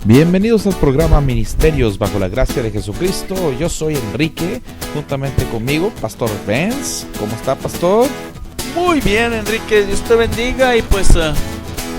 Bienvenidos al programa Ministerios bajo la gracia de Jesucristo. Yo soy Enrique, juntamente conmigo, Pastor Benz. ¿Cómo está, Pastor? Muy bien, Enrique, Dios te bendiga. Y pues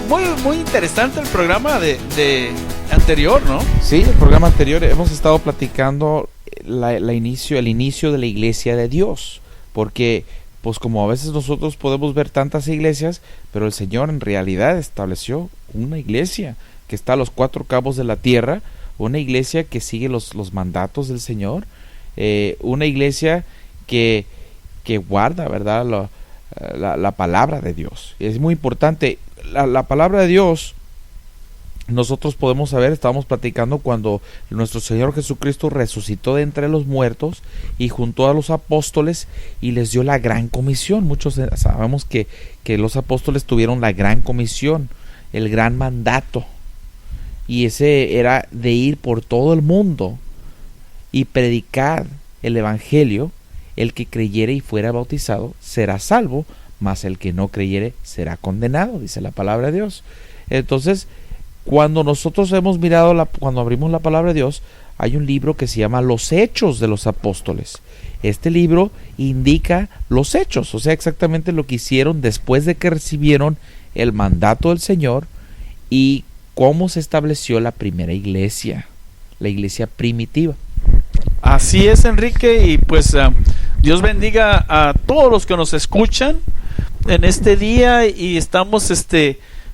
muy interesante el programa de anterior, ¿no? Sí, el programa anterior hemos estado platicando el inicio de la iglesia de Dios, porque pues como a veces nosotros podemos ver tantas iglesias, pero el Señor en realidad estableció una iglesia que está a los cuatro cabos de la tierra, una iglesia que sigue los mandatos del Señor, una iglesia que guarda, ¿verdad?, la palabra de Dios. Es muy importante. La palabra de Dios, nosotros podemos saber, estábamos platicando cuando nuestro Señor Jesucristo resucitó de entre los muertos y juntó a los apóstoles y les dio la gran comisión. Muchos sabemos que los apóstoles tuvieron la gran comisión, el gran mandato, y ese era de ir por todo el mundo y predicar el evangelio. El que creyere y fuera bautizado será salvo, mas el que no creyere será condenado, dice la palabra de Dios. Entonces, cuando nosotros hemos mirado, cuando abrimos la palabra de Dios, hay un libro que se llama Los Hechos de los Apóstoles. Este libro indica los hechos, o sea, exactamente lo que hicieron después de que recibieron el mandato del Señor y cómo se estableció la primera iglesia, la iglesia primitiva. Así es, Enrique, y pues Dios bendiga a todos los que nos escuchan en este día, y estamos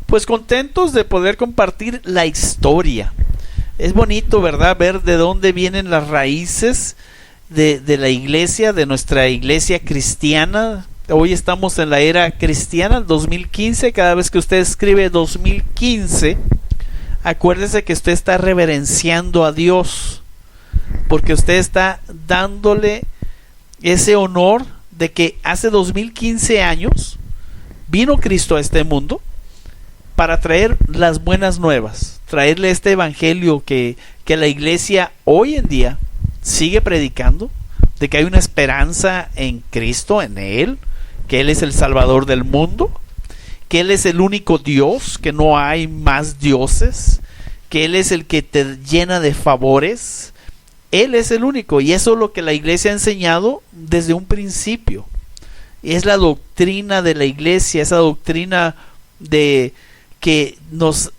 pues contentos de poder compartir la historia. Es bonito, ¿verdad?, ver de dónde vienen las raíces de la iglesia, de nuestra iglesia cristiana. Hoy estamos en la era cristiana, el 2015. Cada vez que usted escribe 2015, acuérdese que usted está reverenciando a Dios, porque usted está dándole ese honor de que hace 2015 años vino Cristo a este mundo para traer las buenas nuevas, traerle este evangelio que la iglesia hoy en día sigue predicando, de que hay una esperanza en Cristo, en Él, que Él es el Salvador del mundo, que Él es el único Dios, que no hay más dioses, que Él es el que te llena de favores. Él es el único, y eso es lo que la iglesia ha enseñado desde un principio. Es la doctrina de la iglesia, esa doctrina de que nos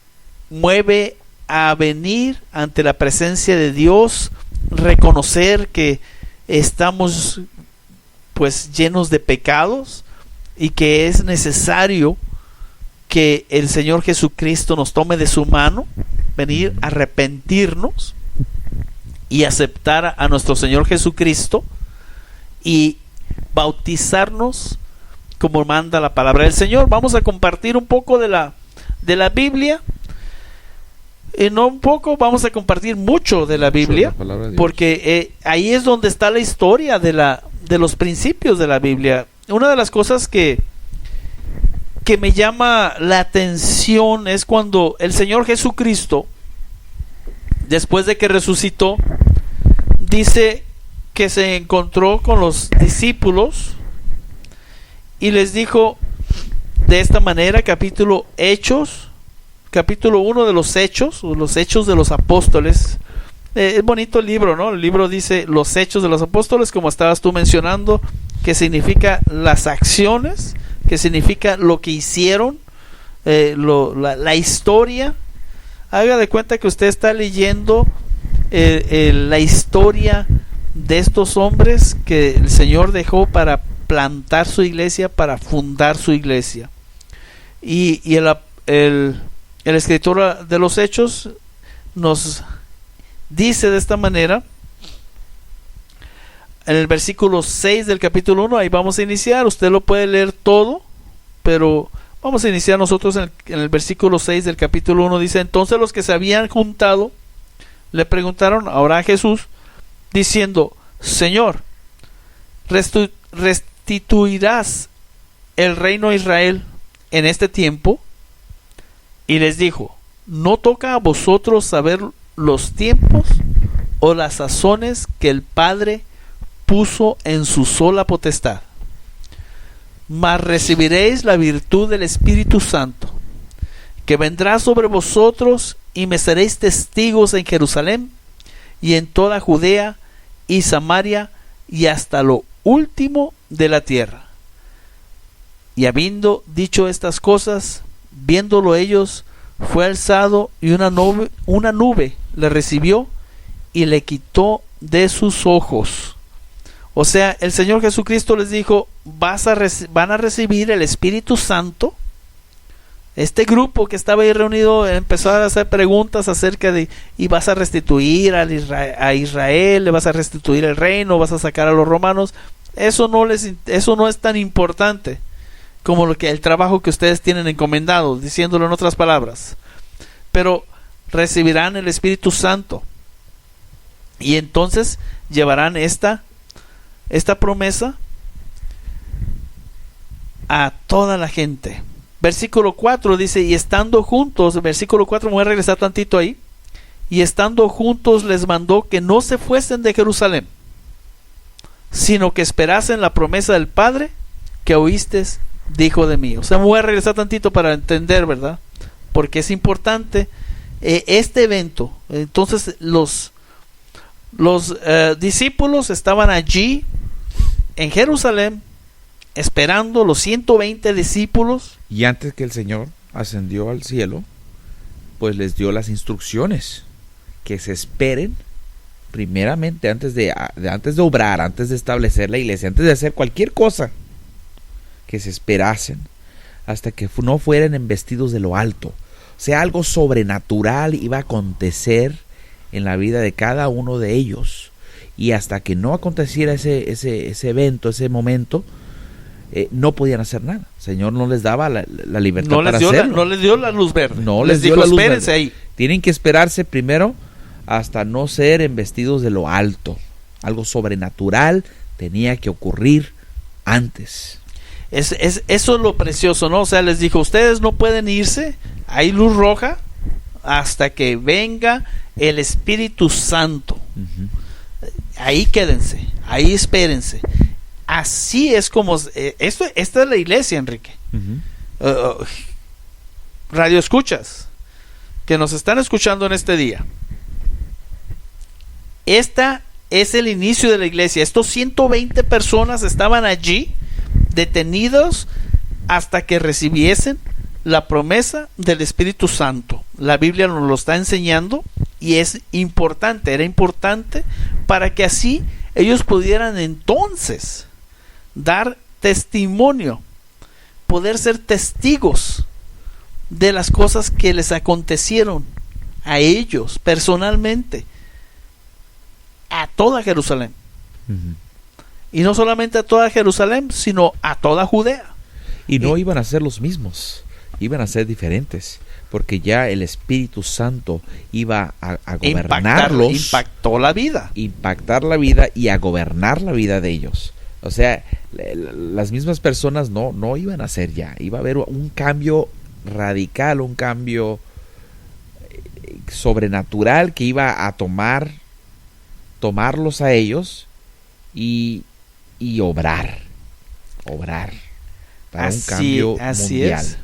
mueve a venir ante la presencia de Dios, reconocer que estamos pues llenos de pecados y que es necesario que el Señor Jesucristo nos tome de su mano, venir a arrepentirnos y aceptar a nuestro Señor Jesucristo y bautizarnos como manda la palabra del Señor. Vamos a compartir un poco de la Biblia, no un poco, vamos a compartir mucho de la Biblia, porque ahí es donde está la historia de los principios de la Biblia. Una de las cosas que me llama la atención es cuando el Señor Jesucristo, después de que resucitó, dice que se encontró con los discípulos y les dijo de esta manera, capítulo 1 de los Hechos, o los Hechos de los Apóstoles. Es bonito el libro, ¿no? El libro dice Los Hechos de los Apóstoles, como estabas tú mencionando, que significa las acciones, que significa lo que hicieron, la historia. Haga de cuenta que usted está leyendo la historia de estos hombres que el Señor dejó para plantar su iglesia, para fundar su iglesia. Y el escritor de los Hechos nos dice de esta manera, en el versículo 6 del capítulo 1, ahí vamos a iniciar. Usted lo puede leer todo, pero vamos a iniciar nosotros en el versículo 6 del capítulo 1. Dice: entonces los que se habían juntado le preguntaron ahora a Jesús, diciendo: Señor, ¿restituirás el reino a Israel en este tiempo? Y les dijo: no toca a vosotros saber los tiempos o las sazones que el Padre puso en su sola potestad, mas recibiréis la virtud del Espíritu Santo, que vendrá sobre vosotros, y me seréis testigos en Jerusalén y en toda Judea y Samaria y hasta lo último de la tierra. Y habiendo dicho estas cosas, viéndolo ellos, fue alzado y una nube le recibió y le quitó de sus ojos. O sea, el Señor Jesucristo les dijo, van a recibir el Espíritu Santo. Este grupo que estaba ahí reunido empezó a hacer preguntas acerca de, y vas a restituir a Israel, le vas a restituir el reino, vas a sacar a los romanos. Eso no es tan importante como el trabajo que ustedes tienen encomendado, diciéndolo en otras palabras. Pero recibirán el Espíritu Santo y entonces llevarán esta promesa a toda la gente. Versículo 4 dice, y estando juntos, versículo 4, me voy a regresar tantito ahí, y estando juntos les mandó que no se fuesen de Jerusalén, sino que esperasen la promesa del Padre que oíste dijo de mí. O sea, me voy a regresar tantito para entender, ¿verdad? Porque es importante este evento. Entonces los discípulos estaban allí en Jerusalén esperando, los 120 discípulos. Y antes que el Señor ascendió al cielo, pues les dio las instrucciones que se esperen primeramente antes de obrar, antes de establecer la iglesia, antes de hacer cualquier cosa, que se esperasen hasta que no fueran embestidos de lo alto. O sea, algo sobrenatural iba a acontecer en la vida de cada uno de ellos, y hasta que no aconteciera ese evento, ese momento, no podían hacer nada. El Señor no les daba la libertad para hacerlo. No les dio la luz verde. No les dio dijo, la luz espérense verde. ahí. Tienen que esperarse primero hasta no ser embestidos de lo alto. Algo sobrenatural tenía que ocurrir antes. Eso es lo precioso, ¿no? O sea, les dijo, ustedes no pueden irse, hay luz roja, hasta que venga el Espíritu Santo. Ahí quédense, ahí espérense. Así es como esta es la iglesia, Enrique. Radio escuchas que nos están escuchando en este día. Esta es el inicio de la iglesia. Estos 120 personas estaban allí detenidos hasta que recibiesen la promesa del Espíritu Santo. La Biblia nos lo está enseñando y es importante, era importante para que así ellos pudieran entonces dar testimonio, poder ser testigos de las cosas que les acontecieron a ellos personalmente, a toda Jerusalén. Y no solamente a toda Jerusalén, sino a toda Judea. Y no iban a ser los mismos, iban a ser diferentes, porque ya el Espíritu Santo iba a gobernarlos. Impactar la vida y a gobernar la vida de ellos. O sea, las mismas personas no iban a ser ya. Iba a haber un cambio radical, un cambio sobrenatural que iba a tomarlos a ellos y obrar para un cambio mundial. Es.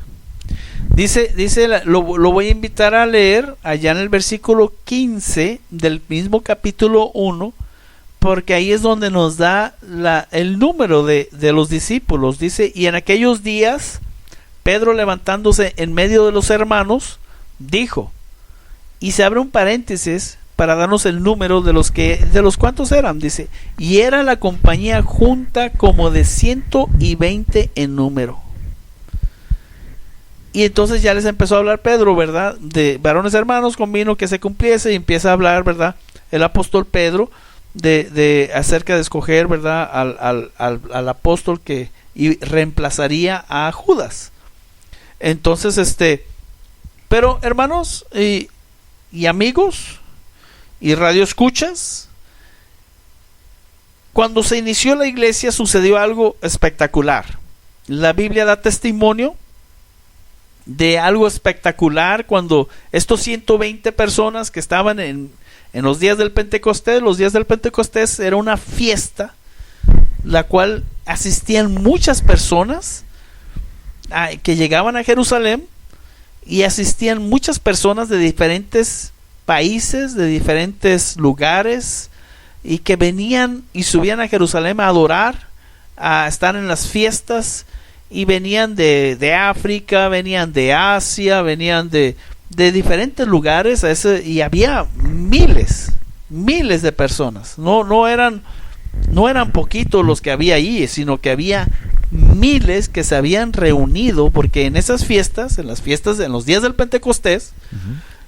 Dice lo voy a invitar a leer allá en el versículo 15 del mismo capítulo 1, porque ahí es donde nos da el número de los discípulos. Dice, y en aquellos días Pedro, levantándose en medio de los hermanos, dijo, y se abre un paréntesis para darnos el número de los cuantos eran, dice, y era la compañía junta como de 120 en número. Y entonces ya les empezó a hablar Pedro, ¿verdad? De varones hermanos, convino que se cumpliese, y empieza a hablar, ¿verdad? El apóstol Pedro de acerca de escoger, ¿verdad? Al apóstol que reemplazaría a Judas. Entonces, pero hermanos y amigos y radio escuchas, cuando se inició la iglesia sucedió algo espectacular. La Biblia da testimonio de algo espectacular cuando estos 120 personas que estaban en los días del Pentecostés era una fiesta la cual asistían muchas personas que llegaban a Jerusalén, y asistían muchas personas de diferentes países, de diferentes lugares, y que venían y subían a Jerusalén a adorar, a estar en las fiestas, y venían de África, venían de Asia, venían de diferentes lugares, y había miles de personas. No eran poquitos los que había ahí, sino que había miles que se habían reunido, porque en esas fiestas, en los días del Pentecostés,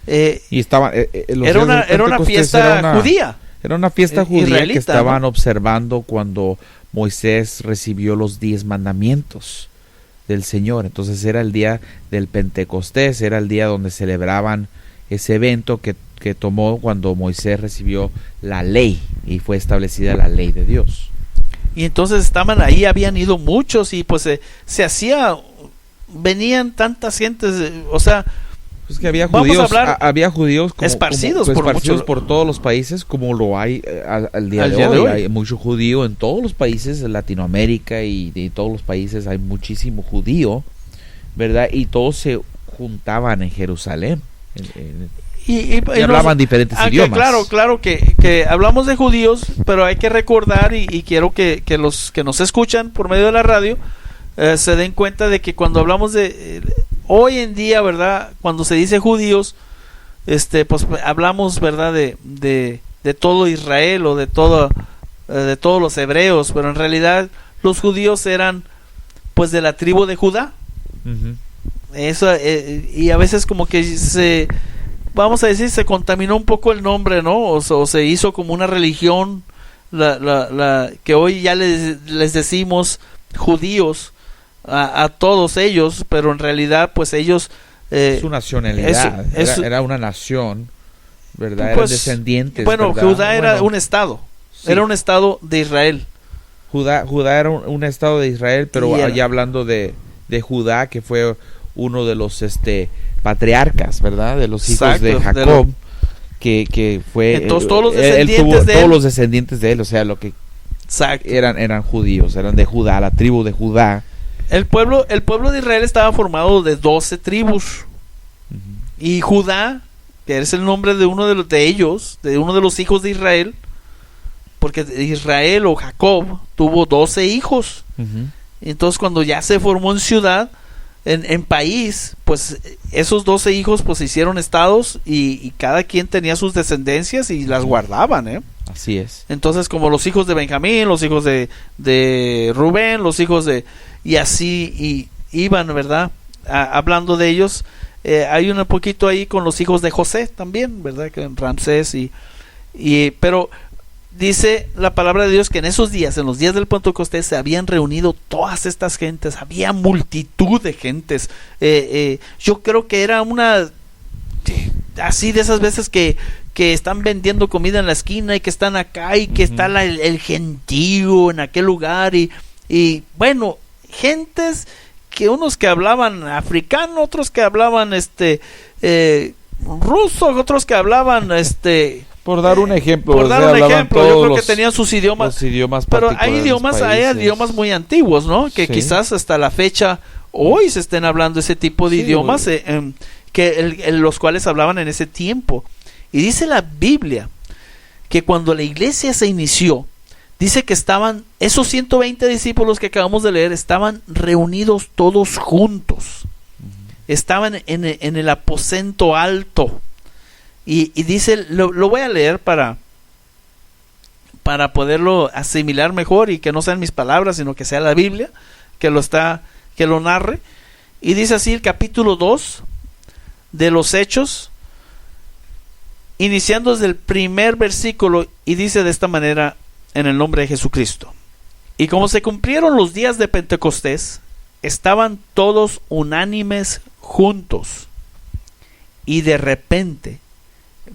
y estaban era una fiesta judía. Era una fiesta judía israelita, que estaban ¿no? observando cuando Moisés recibió los 10 mandamientos del Señor. Entonces era el día del Pentecostés, era el día donde celebraban ese evento que tomó cuando Moisés recibió la ley y fue establecida la ley de Dios. Y entonces estaban ahí, habían ido muchos, y pues venían tantas gentes, o sea, pues que había vamos judíos, a hablar había judíos esparcidos por todos los países, como lo hay al día de hoy. Hay mucho judío en todos los países de Latinoamérica, y de todos los países hay muchísimo judío, ¿verdad? Y todos se juntaban en Jerusalén. Y hablaban diferentes idiomas. Claro que hablamos de judíos, pero hay que recordar, y quiero que los que nos escuchan por medio de la radio se den cuenta de que cuando hablamos de hoy en día, ¿verdad? Cuando se dice judíos, pues hablamos, ¿verdad? De todo Israel, o de todos los hebreos, pero en realidad los judíos eran pues de la tribu de Judá. Uh-huh. Eso, y a veces como que se contaminó un poco el nombre, ¿no? O se hizo como una religión, que hoy ya les decimos judíos a todos ellos, pero en realidad pues ellos... su nacionalidad, era una nación, ¿verdad? Pues, eran descendientes. Bueno, ¿verdad? Judá era un estado, sí. Era un estado de Israel. Judá era un estado de Israel, pero ya hablando de Judá, que fue uno de los patriarcas, ¿verdad? De los hijos de Jacob, que fue... Entonces todos los descendientes de él, o sea, lo que... Exacto. Eran judíos, eran de Judá, la tribu de Judá. El pueblo de Israel estaba formado de 12 tribus. Uh-huh. Y Judá, que es el nombre de uno de ellos, de uno de los hijos de Israel, porque Israel o Jacob tuvo 12 hijos. Uh-huh. Entonces cuando ya se formó en ciudad, en país, pues esos 12 hijos pues se hicieron estados, y cada quien tenía sus descendencias y las guardaban, Así es. Entonces, como los hijos de Benjamín, los hijos de Rubén, los hijos de... Y así iban, ¿verdad? Hablando de ellos. Hay un poquito ahí con los hijos de José también, ¿verdad? Que Ramsés pero dice la palabra de Dios que en esos días, en los días del Pentecostés, se habían reunido todas estas gentes. Había multitud de gentes. Yo creo que era una... así de esas veces que están vendiendo comida en la esquina, y que están acá, y que está el gentío en aquel lugar, y bueno, gentes que unos que hablaban africano, otros que hablaban ruso, otros que hablaban por dar un ejemplo, yo creo que tenían sus idiomas, pero hay idiomas muy antiguos, ¿no? Que sí. Quizás hasta la fecha hoy se estén hablando ese tipo de idiomas, los cuales hablaban en ese tiempo. Y dice la Biblia que cuando la iglesia se inició, dice que estaban esos 120 discípulos que acabamos de leer, estaban reunidos todos juntos. Estaban en el aposento alto. Y dice, lo voy a leer para poderlo asimilar mejor, y que no sean mis palabras, sino que sea la Biblia que lo narre. Y dice así el capítulo 2 de los Hechos, iniciando desde el primer versículo, y dice de esta manera: en el nombre de Jesucristo. Y como se cumplieron los días de Pentecostés, estaban todos unánimes juntos, y de repente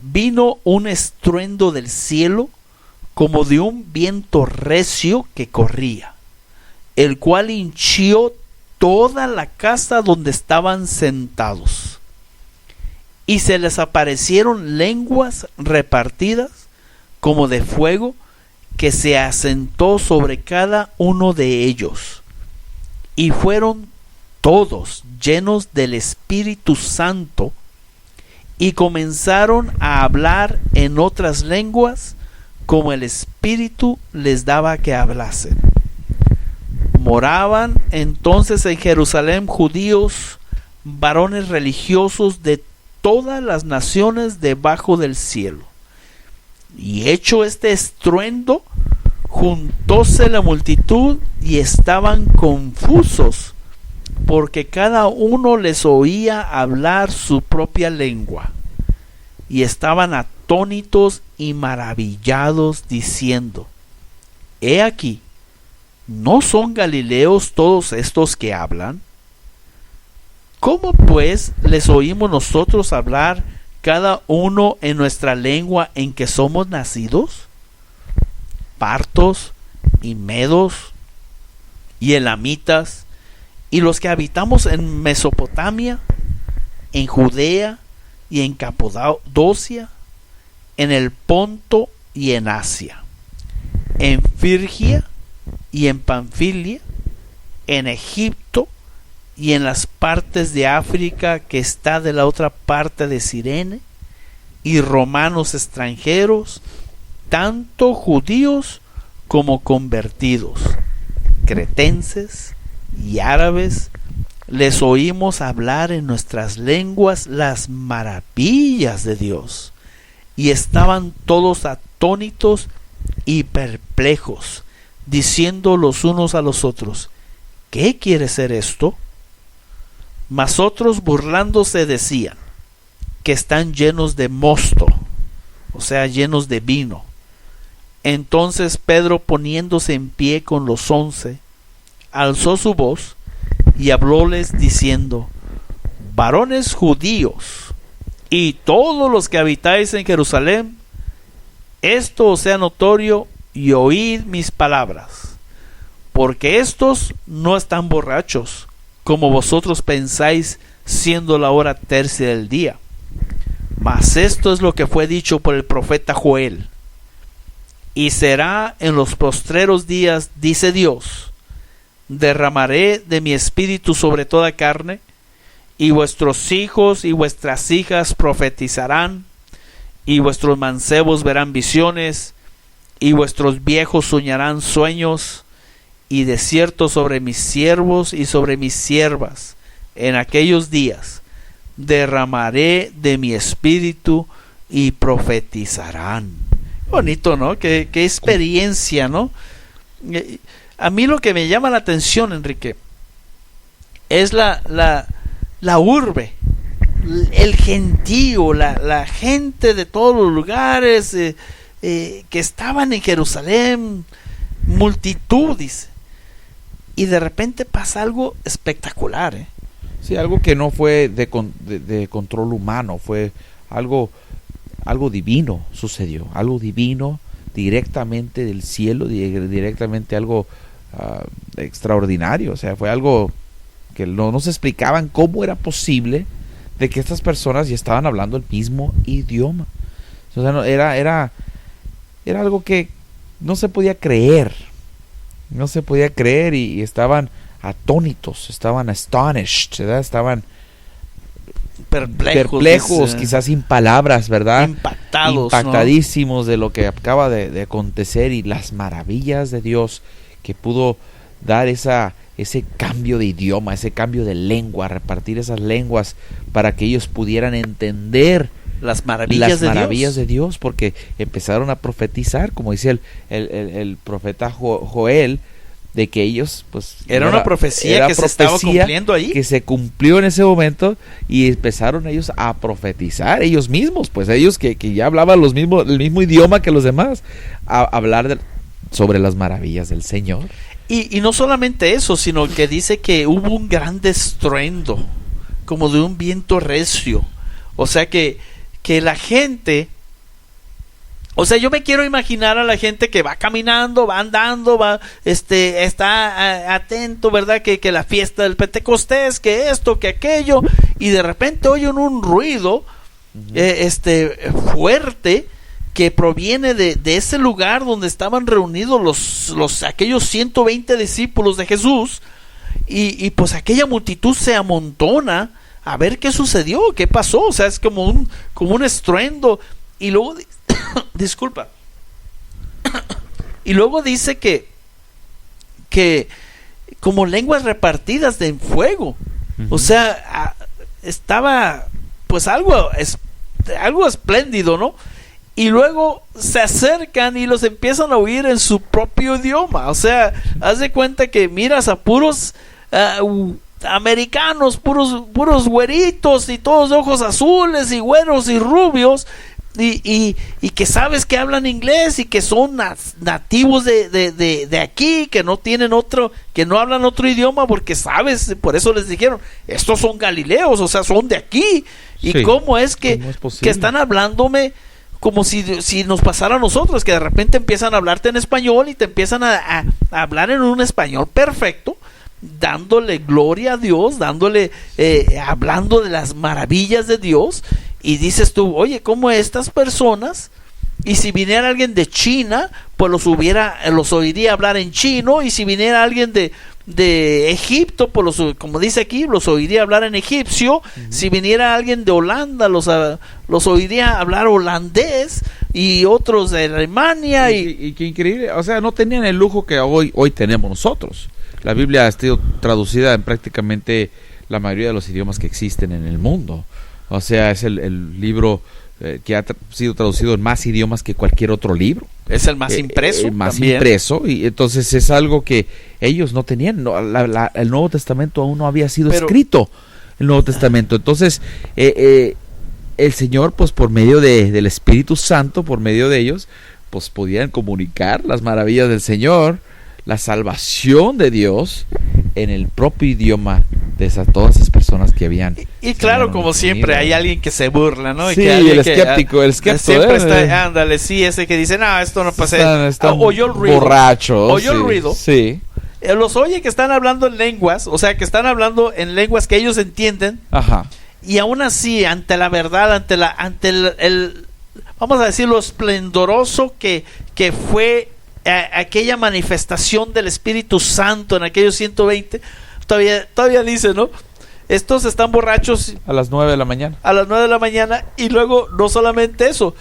vino un estruendo del cielo, como de un viento recio que corría, el cual hinchió toda la casa donde estaban sentados. Y se les aparecieron lenguas repartidas como de fuego, que se asentó sobre cada uno de ellos. Y fueron todos llenos del Espíritu Santo, y comenzaron a hablar en otras lenguas como el Espíritu les daba que hablasen. Moraban entonces en Jerusalén judíos, varones religiosos de todas las naciones debajo del cielo. Y hecho este estruendo, juntóse la multitud y estaban confusos, porque cada uno les oía hablar su propia lengua. Y estaban atónitos y maravillados, diciendo: He aquí, ¿no son galileos todos estos que hablan? ¿Cómo pues les oímos nosotros hablar cada uno en nuestra lengua en que somos nacidos? Partos y medos y elamitas, y los que habitamos en Mesopotamia, en Judea y en Capadocia, en el Ponto y en Asia, en Frigia y en Panfilia, en Egipto y en las partes de África que está de la otra parte de Cirene, y romanos extranjeros, tanto judíos como convertidos, cretenses y árabes, les oímos hablar en nuestras lenguas las maravillas de Dios, y estaban todos atónitos y perplejos, diciendo los unos a los otros: ¿Qué quiere ser esto? Mas otros, burlándose, decían que están llenos de mosto, o sea, llenos de vino. Entonces Pedro, poniéndose en pie con los 11, alzó su voz y hablóles diciendo: Varones judíos y todos los que habitáis en Jerusalén, esto os sea notorio, y oíd mis palabras, porque estos no están borrachos, como vosotros pensáis, siendo la hora tercia del día. Mas esto es lo que fue dicho por el profeta Joel: y será en los postreros días, dice Dios, derramaré de mi espíritu sobre toda carne, y vuestros hijos y vuestras hijas profetizarán, y vuestros mancebos verán visiones, y vuestros viejos soñarán sueños. Y de cierto sobre mis siervos y sobre mis siervas en aquellos días derramaré de mi espíritu, y profetizarán. Bonito, ¿no? Qué experiencia, ¿no? A mí lo que me llama la atención, Enrique, es la urbe, el gentío, la gente de todos los lugares que estaban en Jerusalén, multitud, dice. Y de repente pasa algo espectacular, ¿eh? Sí, algo que no fue de control humano, fue algo divino sucedió, algo divino directamente del cielo, directamente algo extraordinario. O sea, fue algo que no se explicaban cómo era posible de que estas personas ya estaban hablando el mismo idioma. O sea, era algo que no se podía creer. No se podía creer y estaban atónitos, estaban astonished, ¿verdad? Estaban perplejos, quizás sin palabras, ¿verdad? Impactadísimos, ¿no?, de lo que acaba de acontecer y las maravillas de Dios que pudo dar ese cambio de idioma, ese cambio de lengua, repartir esas lenguas para que ellos pudieran entender las maravillas de Dios, porque empezaron a profetizar, como dice el profeta Joel, de que ellos, pues, era una profecía que se estaba cumpliendo ahí, que se cumplió en ese momento, y empezaron ellos a profetizar ellos mismos, pues ellos que ya hablaban el mismo idioma que los demás, a hablar sobre las maravillas del Señor. Y no solamente eso, sino que dice que hubo un gran estruendo, como de un viento recio. O sea que la gente, o sea, yo me quiero imaginar a la gente que va caminando, va andando, está atento, ¿verdad? Que la fiesta del Pentecostés, que esto, que aquello, y de repente oyen un ruido fuerte que proviene de ese lugar donde estaban reunidos aquellos 120 discípulos de Jesús, y pues aquella multitud se amontona a ver qué sucedió, qué pasó. O sea, es como un estruendo. Y luego disculpa. Y luego dice que como lenguas repartidas de fuego. O sea, estaba pues algo espléndido, ¿no? Y luego se acercan y los empiezan a oír en su propio idioma. O sea, haz de cuenta que miras a puros americanos, puros güeritos y todos de ojos azules y güeros y rubios, y que sabes que hablan inglés y que son nativos de aquí, que no tienen que no hablan otro idioma, porque sabes, por eso les dijeron, estos son galileos, o sea, son de aquí. Y sí, cómo es que están hablándome como si nos pasara a nosotros, que de repente empiezan a hablarte en español y te empiezan a hablar en un español perfecto, dándole gloria a Dios, hablando de las maravillas de Dios. Y dices tú, oye, ¿cómo estas personas? Y si viniera alguien de China, pues los oiría hablar en chino. Y si viniera alguien de Egipto, pues como dice aquí, los oiría hablar en egipcio. Si viniera alguien de Holanda, los oiría hablar holandés. Y otros de Alemania. Y qué increíble, o sea, no tenían el lujo que hoy tenemos nosotros. La Biblia ha sido traducida en prácticamente la mayoría de los idiomas que existen en el mundo. O sea, es el libro que ha sido traducido en más idiomas que cualquier otro libro. Es el más impreso. Impreso, y entonces es algo que ellos no tenían. El Nuevo Testamento aún no había sido escrito, el Nuevo Testamento. Entonces, el Señor, pues por medio del Espíritu Santo, por medio de ellos, pues podían comunicar las maravillas del Señor, la salvación de Dios en el propio idioma de todas esas personas que habían. Y claro, como siempre, hay alguien que se burla, ¿no? Sí, el escéptico, siempre está, ándale, sí, ese que dice, no, esto no pasa. Oyó el ruido. Borracho. Oyó el ruido. Sí. Los oye que están hablando en lenguas, o sea, que están hablando en lenguas que ellos entienden. Ajá. Y aún así, ante la verdad, ante el vamos a decir, lo esplendoroso que fue aquella manifestación del Espíritu Santo en aquellos 120, todavía dice, ¿no? Estos están borrachos a las 9 de la mañana. A las 9 de la mañana, y luego no solamente eso,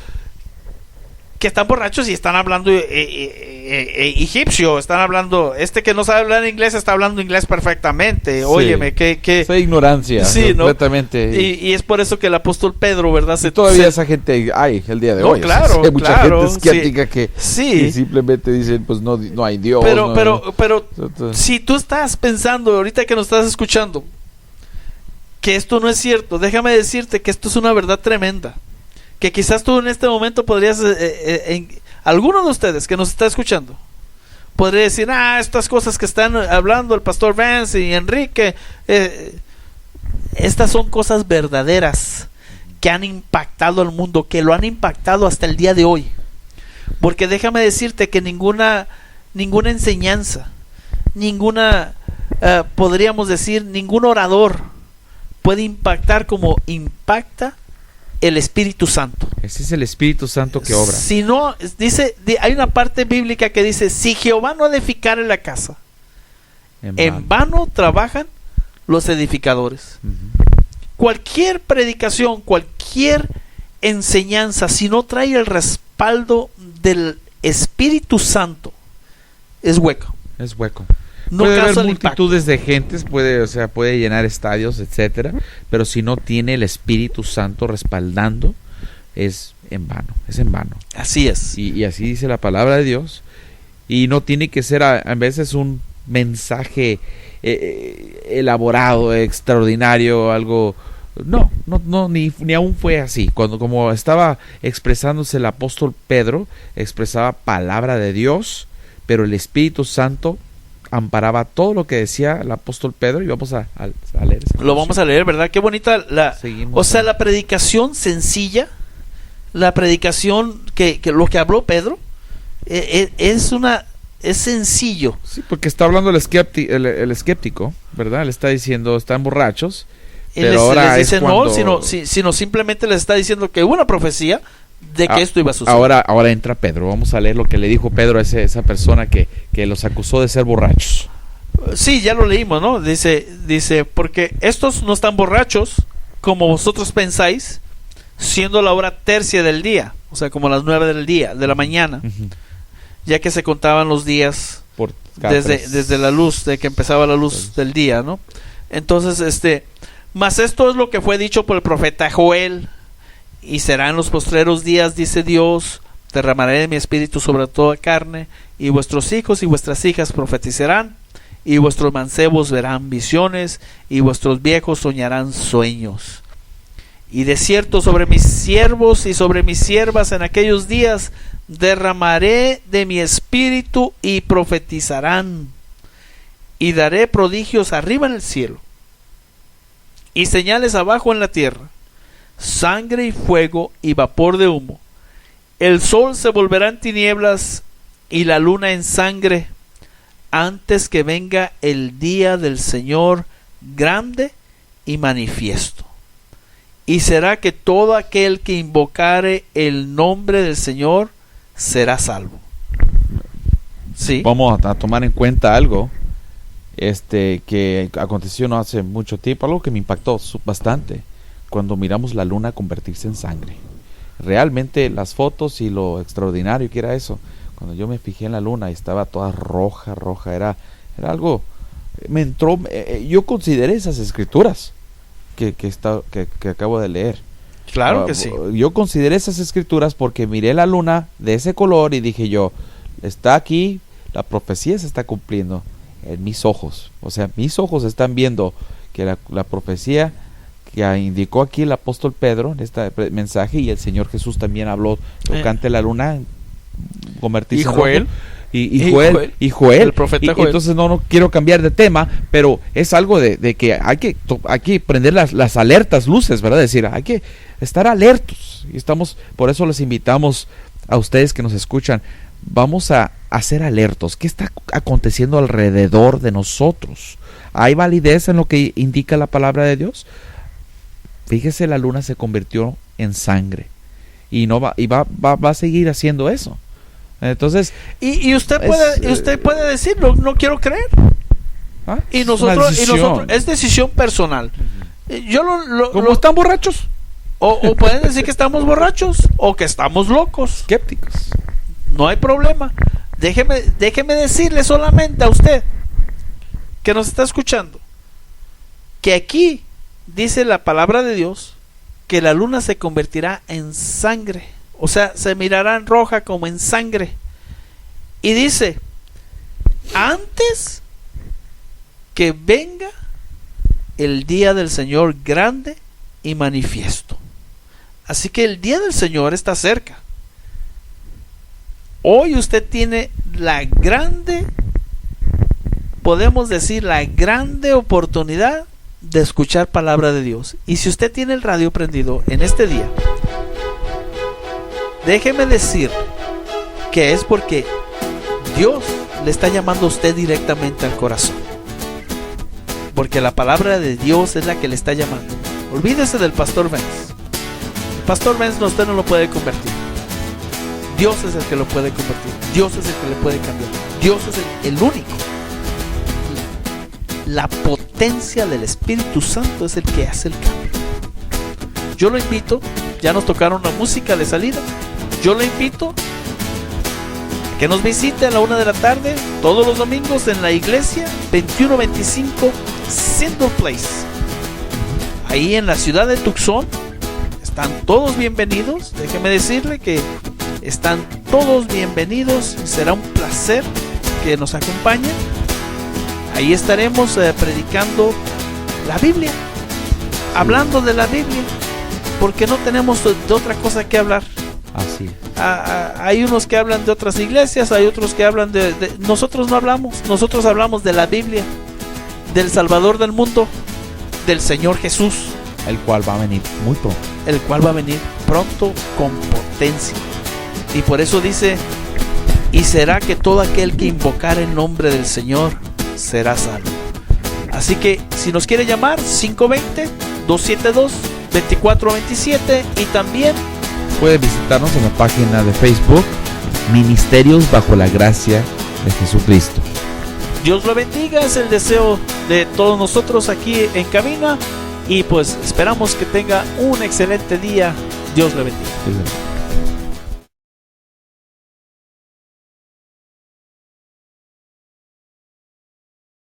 que están borrachos y están hablando egipcio, están hablando, que no sabe hablar inglés está hablando inglés perfectamente. Sí. Óyeme, que es ignorancia, sí, completamente. ¿No? Y es por eso que el apóstol Pedro, ¿verdad? Todavía esa gente hay el día de hoy. Claro, hay mucha gente escéptica que simplemente dicen, pues no hay Dios. Pero si tú estás pensando ahorita que nos estás escuchando que esto no es cierto, déjame decirte que esto es una verdad tremenda. Que quizás tú en este momento podrías, alguno de ustedes que nos está escuchando, podría decir, estas cosas que están hablando el pastor Vance y Enrique, estas son cosas verdaderas que han impactado al mundo, que lo han impactado hasta el día de hoy. Porque déjame decirte que ninguna enseñanza, podríamos decir, ningún orador puede impactar como impacta el Espíritu Santo. Ese es el Espíritu Santo que obra. Si no, hay una parte bíblica que dice, si Jehová no edificare la casa, en vano trabajan los edificadores. Cualquier predicación, cualquier enseñanza, si no trae el respaldo del Espíritu Santo, es hueco. Es hueco. No puede haber multitudes de gentes, puede llenar estadios, etcétera, pero si no tiene el Espíritu Santo respaldando, es en vano. Así es. Y así dice la palabra de Dios. Y no tiene que ser a veces un mensaje elaborado, extraordinario, algo. No, ni aún fue así. Como estaba expresándose el apóstol Pedro, expresaba palabra de Dios, pero el Espíritu Santo amparaba todo lo que decía el apóstol Pedro. Y vamos a leer eso. Lo vamos a leer, ¿verdad? Qué bonita la predicación sencilla, la predicación que lo que habló Pedro es sencillo. Sí, porque está hablando el escéptico, ¿verdad? Le está diciendo, están borrachos, pero ahora les dice es cuando... no, sino simplemente les está diciendo que hubo una profecía de que esto iba a suceder. Ahora entra Pedro. Vamos a leer lo que le dijo Pedro a esa persona que los acusó de ser borrachos. Sí, ya lo leímos, ¿no? Dice, porque estos no están borrachos, como vosotros pensáis, siendo la hora tercia del día, o sea, como las 9 del día, de la mañana, ya que se contaban los días desde la luz, de que empezaba la luz del día, ¿no? Entonces, mas esto es lo que fue dicho por el profeta Joel, y será en los postreros días, dice Dios, derramaré de mi espíritu sobre toda carne, y vuestros hijos y vuestras hijas profetizarán, y vuestros mancebos verán visiones, y vuestros viejos soñarán sueños. Y de cierto sobre mis siervos y sobre mis siervas en aquellos días derramaré de mi espíritu y profetizarán, y daré prodigios arriba en el cielo y señales abajo en la tierra, sangre y fuego y vapor de humo. El sol se volverá en tinieblas y la luna en sangre, antes que venga el día del Señor grande y manifiesto. Y será que todo aquel que invocare el nombre del Señor será salvo. ¿Sí? Vamos a tomar en cuenta algo que aconteció no hace mucho tiempo, algo que me impactó bastante, cuando miramos la luna convertirse en sangre. Realmente las fotos y lo extraordinario que era eso, cuando yo me fijé en la luna y estaba toda roja, era algo, me entró, yo consideré esas escrituras que acabo de leer. Claro que sí. Yo consideré esas escrituras porque miré la luna de ese color y dije yo, está aquí, la profecía se está cumpliendo en mis ojos. O sea, mis ojos están viendo que la profecía que indicó aquí el apóstol Pedro en este mensaje, y el Señor Jesús también habló tocante la luna convertirse en Joel. Y Joel, el profeta Joel. Entonces no quiero cambiar de tema, pero es algo de que hay que prender las alertas, luces, ¿verdad? Es decir, hay que estar alertos. Y por eso les invitamos a ustedes que nos escuchan, vamos a ser alertos. ¿Qué está aconteciendo alrededor de nosotros? ¿Hay validez en lo que indica la palabra de Dios? Fíjese, la luna se convirtió en sangre y va a seguir haciendo eso. Entonces, y usted puede decirlo, no quiero creer. Y nosotros es decisión personal. ¿Cómo están borrachos? O pueden decir que estamos borrachos o que estamos locos, escépticos. No hay problema. Déjeme decirle solamente a usted que nos está escuchando que aquí dice la palabra de Dios que la luna se convertirá en sangre. O sea, se mirará en roja como en sangre. Y dice, antes que venga el día del Señor grande y manifiesto. Así que el día del Señor está cerca. Hoy usted tiene podemos decir, la grande oportunidad de escuchar palabra de Dios. Y si usted tiene el radio prendido en este día, déjeme decir que es porque Dios le está llamando a usted directamente al corazón. Porque la palabra de Dios es la que le está llamando. Olvídese del Pastor Benz. El Pastor Benz usted no lo puede convertir. Dios es el que lo puede convertir. Dios es el que le puede cambiar. Dios es el único. La potencia del Espíritu Santo es el que hace el cambio. Yo lo invito, ya nos tocaron la música de salida. Yo lo invito a que nos visite a la 1 de la tarde todos los domingos en la iglesia 2125 Single Place, ahí en la ciudad de Tucson. Están todos bienvenidos. Déjeme decirle que están todos bienvenidos. Será un placer que nos acompañen. Ahí estaremos predicando la Biblia, hablando de la Biblia, porque no tenemos de otra cosa que hablar. Así. Hay unos que hablan de otras iglesias, hay otros que hablan de... Nosotros no hablamos, nosotros hablamos de la Biblia, del Salvador del mundo, del Señor Jesús. El cual va a venir muy pronto. El cual va a venir pronto con potencia. Y por eso dice, y será que todo aquel que invocar el nombre del Señor será salvo. Así que si nos quiere llamar, 520-272-2427, y también puede visitarnos en la página de Facebook Ministerios Bajo la Gracia de Jesucristo. Dios lo bendiga, es el deseo de todos nosotros aquí en cabina. Y pues esperamos que tenga un excelente día. Dios le bendiga.